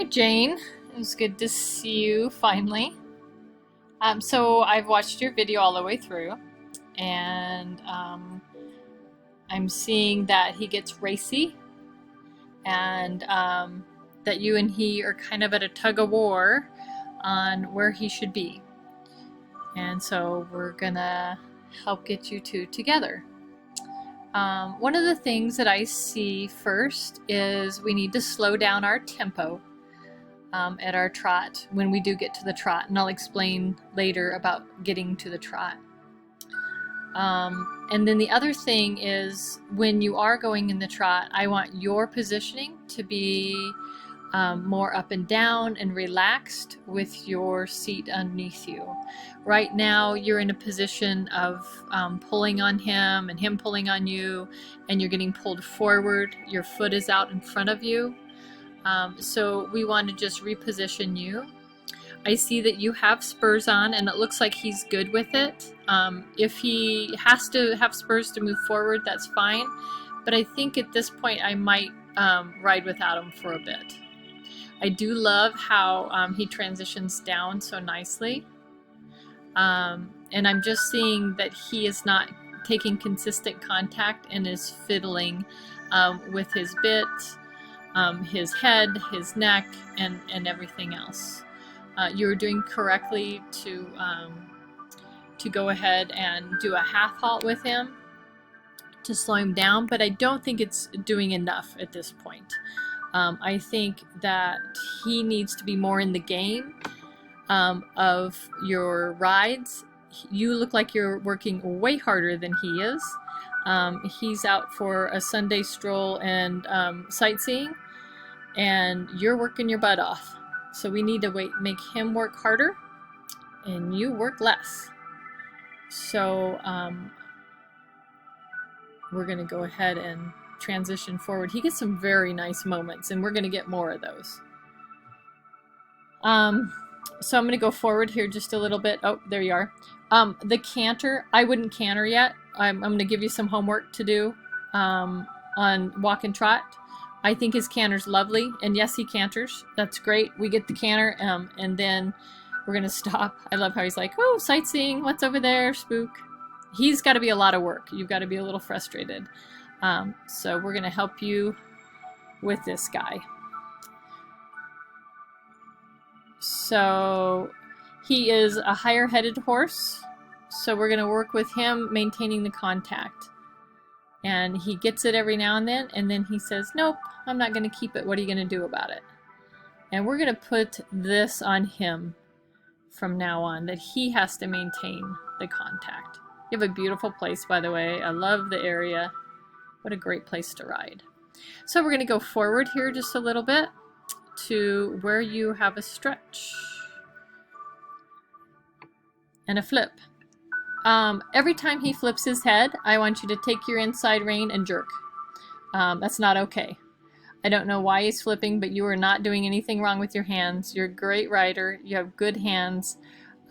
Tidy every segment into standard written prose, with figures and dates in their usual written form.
Hi, Jane. It was good to see you finally. So I've watched your video all the way through, and I'm seeing that he gets racy, and that you and he are kind of at a tug of war on where he should be. And so we're gonna help get you two together. One of the things that I see first is we need to slow down our tempo at our trot when we do get to the trot, and I'll explain later about getting to the trot. And then the other thing is when you are going in the trot, I want your positioning to be more up and down and relaxed with your seat underneath you. Right now you're in a position of pulling on him and him pulling on you, and you're getting pulled forward. Your foot is out in front of you. So we want to just reposition you. I see that you have spurs on, and it looks like he's good with it. If he has to have spurs to move forward, that's fine. But I think at this point I might ride without him for a bit. I do love how he transitions down so nicely. And I'm just seeing that he is not taking consistent contact and is fiddling with his bit, his head, his neck, and everything else. You're doing correctly to go ahead and do a half halt with him to slow him down, but I don't think it's doing enough at this point. I think that he needs to be more in the game of your rides. You look like you're working way harder than he is. He's out for a Sunday stroll and sightseeing, and you're working your butt off. So we need to make him work harder and you work less. So we're going to go ahead and transition forward. He gets some very nice moments, and we're going to get more of those. So I'm going to go forward here just a little bit. Oh, there you are. The canter, I wouldn't canter yet. I'm going to give you some homework to do on walk and trot. I think his canter's lovely, and yes, he canters. That's great. We get the canter, and then we're going to stop. I love how he's like, oh, sightseeing, what's over there, spook? He's got to be a lot of work. You've got to be a little frustrated. So we're going to help you with this guy. So he is a higher-headed horse, so we're going to work with him maintaining the contact. And he gets it every now and then he says, nope, I'm not going to keep it. What are you going to do about it? And we're going to put this on him from now on, that he has to maintain the contact. You have a beautiful place, by the way. I love the area. What a great place to ride. So we're going to go forward here just a little bit to where you have a stretch and a flip. Every time he flips his head, I want you to take your inside rein and jerk. That's not okay. I don't know why he's flipping, but you are not doing anything wrong with your hands. You're a great rider. You have good hands.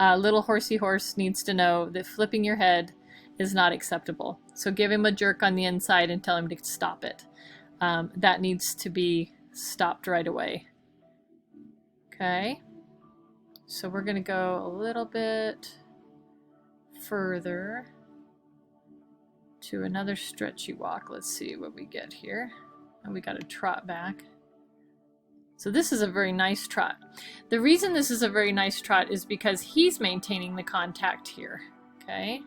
Little horsey horse needs to know that flipping your head is not acceptable. So give him a jerk on the inside and tell him to stop it. That needs to be stopped right away. Okay. So we're going to go a little bit further to another stretchy walk. Let's see what we get here. And we got to trot back. So this is a very nice trot. The reason this is a very nice trot is because he's maintaining the contact here. Okay.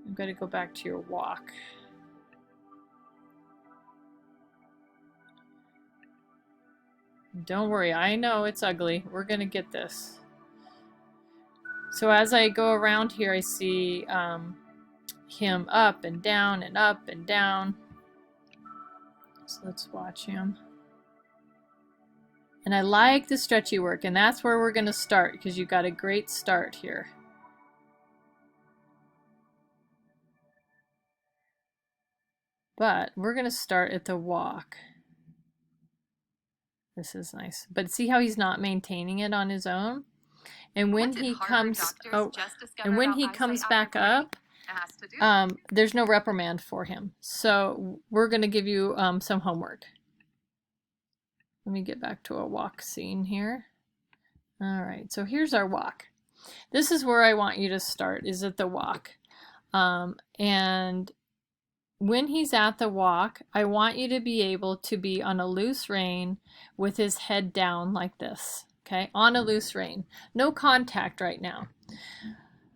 I've got to go back to your walk. Don't worry, I know it's ugly. We're going to get this. So as I go around here, I see him up and down and up and down. So let's watch him. And I like the stretchy work, and that's where we're going to start, because you got a great start here. But we're going to start at the walk. This is nice. But see how he's not maintaining it on his own? And when he comes back up, there's no reprimand for him. So we're going to give you some homework. Let me get back to a walk scene here. All right, so here's our walk. This is where I want you to start, is at the walk. And when he's at the walk, I want you to be able to be on a loose rein with his head down like this, okay? On a loose rein. No contact right now.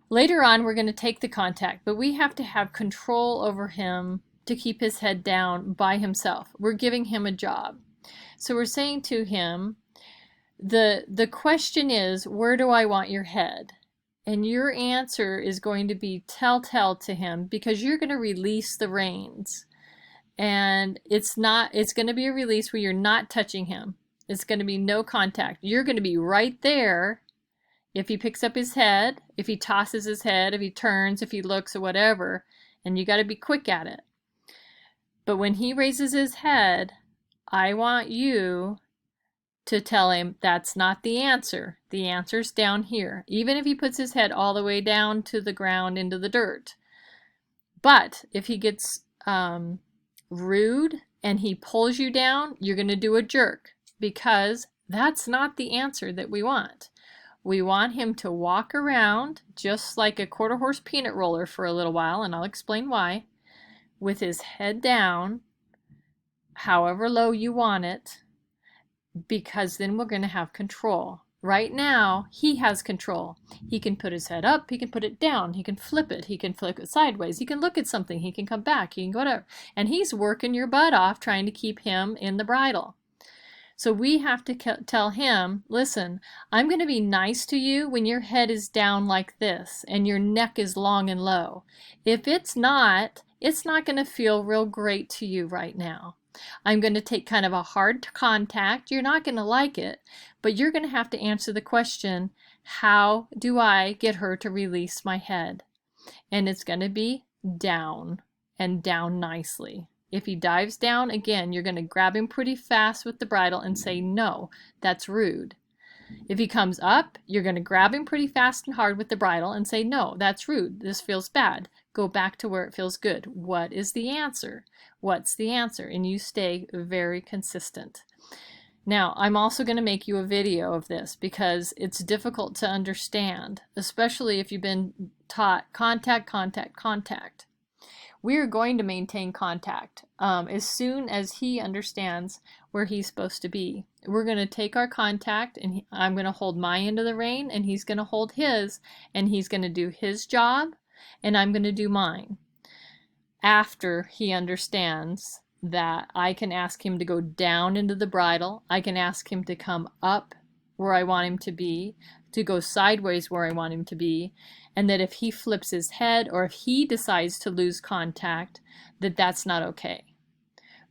Later on, we're going to take the contact, but we have to have control over him to keep his head down by himself. We're giving him a job. So we're saying to him, the question is, where do I want your head? And your answer is going to be telltale to him, because you're going to release the reins. And it's going to be a release where you're not touching him. It's going to be no contact. You're going to be right there. If he picks up his head, if he tosses his head, if he turns, if he looks or whatever, and you got to be quick at it. But when he raises his head, I want you to tell him that's not the answer. The answer's down here, even if he puts his head all the way down to the ground into the dirt. But if he gets rude and he pulls you down, you're going to do a jerk, because that's not the answer that we want. We want him to walk around just like a quarter horse peanut roller for a little while, and I'll explain why, with his head down, however low you want it, because then we're going to have control. Right now, he has control. He can put his head up, he can put it down, he can flip it sideways, he can look at something, he can come back, he can go whatever. And he's working your butt off trying to keep him in the bridle. So we have to tell him, listen, I'm going to be nice to you when your head is down like this and your neck is long and low. If it's not going to feel real great to you right now. I'm going to take kind of a hard contact. You're not going to like it, but you're going to have to answer the question, how do I get her to release my head? And it's going to be down, and down nicely. If he dives down, again, you're going to grab him pretty fast with the bridle and say, no, that's rude. If he comes up, you're going to grab him pretty fast and hard with the bridle and say, no, that's rude. This feels bad. Go back to where it feels good. What is the answer? What's the answer? And you stay very consistent. Now, I'm also going to make you a video of this because it's difficult to understand, especially if you've been taught contact, contact, contact. We are going to maintain contact as soon as he understands where he's supposed to be. We're going to take our contact, and I'm going to hold my end of the rein, and he's going to hold his, and he's going to do his job, and I'm going to do mine. After he understands that I can ask him to go down into the bridle, I can ask him to come up where I want him to be, to go sideways where I want him to be, and that if he flips his head or if he decides to lose contact, that's not okay.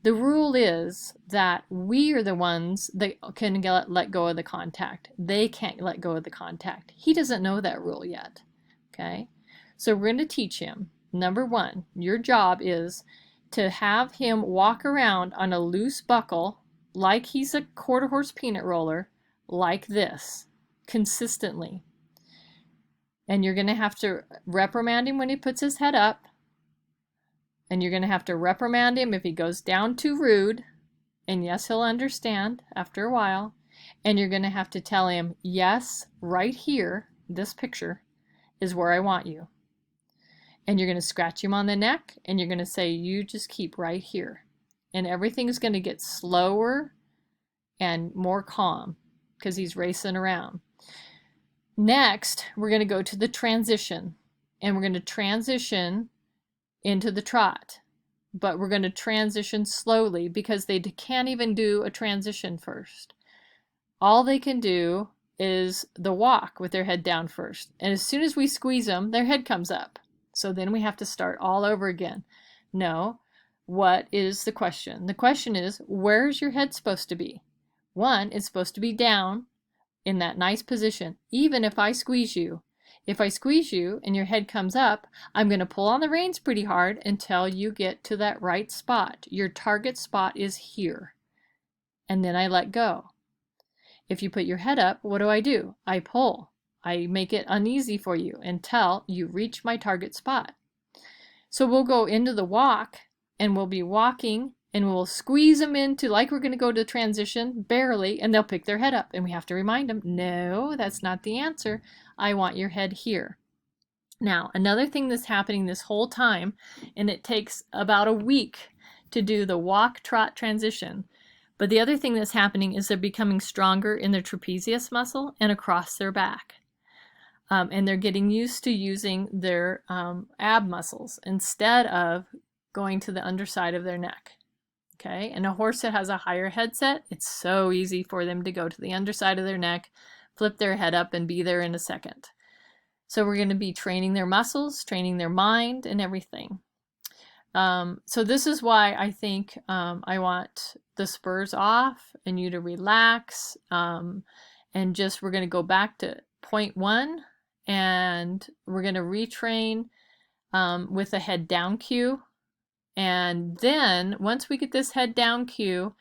The rule is that we are the ones that can let go of the contact. They can't let go of the contact. He doesn't know that rule yet, okay? So we're going to teach him. Number one, your job is to have him walk around on a loose buckle like he's a quarter horse peanut roller, like this, consistently. And you're going to have to reprimand him when he puts his head up. And you're going to have to reprimand him if he goes down too rude. And yes, he'll understand after a while. And you're going to have to tell him, yes, right here, this picture is where I want you. And you're going to scratch him on the neck, and you're going to say, you just keep right here. And everything is going to get slower and more calm because he's racing around. Next, we're going to go to the transition, and we're going to transition into the trot. But we're going to transition slowly because they can't even do a transition first. All they can do is the walk with their head down first. And as soon as we squeeze them, their head comes up. So then we have to start all over again. No, what is the question? The question is, where's your head supposed to be? One, it's supposed to be down in that nice position, even if I squeeze you. If I squeeze you and your head comes up, I'm going to pull on the reins pretty hard until you get to that right spot. Your target spot is here. And then I let go. If you put your head up, what do? I pull. I make it uneasy for you until you reach my target spot. So we'll go into the walk, and we'll be walking and we'll squeeze them into like we're going to go to transition, barely, and they'll pick their head up. And we have to remind them, no, that's not the answer. I want your head here. Now, another thing that's happening this whole time, and it takes about a week to do the walk trot transition, but the other thing that's happening is they're becoming stronger in their trapezius muscle and across their back. And they're getting used to using their ab muscles instead of going to the underside of their neck. Okay, and a horse that has a higher headset, it's so easy for them to go to the underside of their neck, flip their head up, and be there in a second. So we're going to be training their muscles, training their mind, and everything. So this is why I think I want the spurs off and you to relax. And just we're going to go back to point 1, and we're going to retrain with a head down cue. And then once we get this head down cue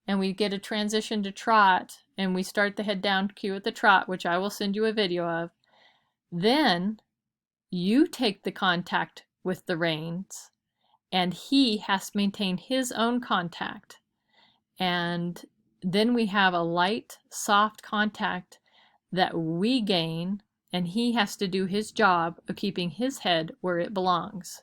and we get a transition to trot and we start the head down cue at the trot, which I will send you a video of, then you take the contact with the reins and he has to maintain his own contact. And then we have a light, soft contact that we gain, and he has to do his job of keeping his head where it belongs.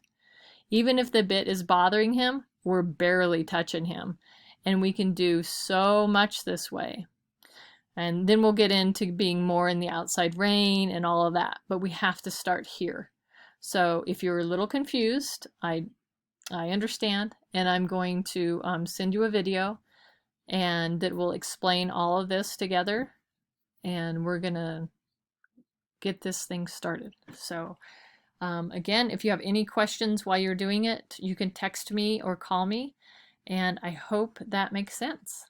Even if the bit is bothering him, we're barely touching him. And we can do so much this way. And then we'll get into being more in the outside rein and all of that. But we have to start here. So if you're a little confused, I understand. And I'm going to send you a video and that will explain all of this together. And we're going to get this thing started. So again, if you have any questions while you're doing it, you can text me or call me, and I hope that makes sense.